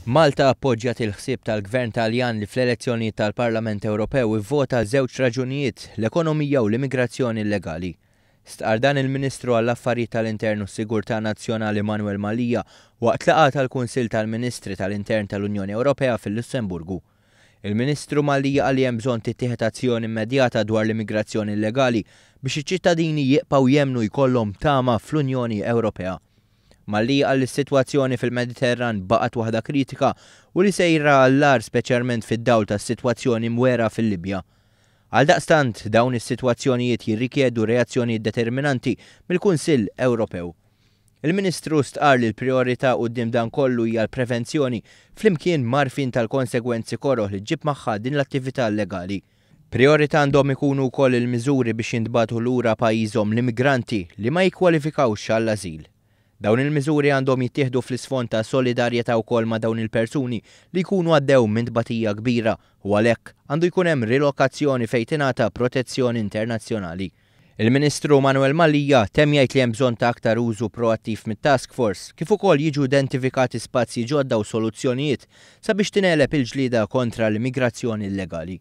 Malta appoġġjat il-ħsieb tal-Gvern Taljan li fl-elezzjonijiet tal-Parlament Ewropew ivvota żewġ raġunijiet, l-ekonomija u l-immigrazzjoni illegali. Stqar dan il-Ministru għall-Affarijiet tal-Intern u s-Sigurtà Nazzjonali Manuel Malija waqt laqgħa tal-Kunsill tal-Ministri tal-Intern tal-Unjoni Ewropea fil-Lussemburgu. Il-Ministru Malija qal li hemm bżonn tittieħed azzjoni immedjata dwar l-immigrazzjoni illegali biex iċ-ċittadini jibqgħu jemmnu jkollhom tama fl-Unjoni Ewropea. Malija qal li s-sitwazzjoni fil-Mediterran baqgħet waħda kritika u li sejra għall-ar speċjalment fid-dawl tas-sitwazzjoni mwera fil-Libja. Għaldaqstant dawn is-sitwazzjonijiet jirrikjedu reazzjonijiet determinanti mill-Kunsill Ewropew. Il-Ministru stqar li l-priorità quddiem dan kollu hija l-prevenzjoni flimkien marfin tal-konsegwenzi koroħ li ġib magħha din l-attività legali. Priorità għandhom ikunu wkoll il-miżuri biex jintbagħtu lura pajjiżhom l-immigranti li ma jikkwalifikawx għall-ażil. Dawn il-miżuri għandhom jittieħdu fl-isfond ta' solidarjetà wkoll ma' dawn il-persuni li jkunu għaddew minn tbatija kbira u għalhekk għandu jkun hemm rilokazzjoni fejn tingħata protezzjoni internazzjonali. Il-Ministru Manuel Malija temm jgħid li hemm bżonn ta' aktar użu proattiv mit-task force kif ukoll jiġu identifikati spazji ġodda u soluzzjonijiet sabiex tingħeleb il-ġlieda kontra l-immigrazzjoni illegali.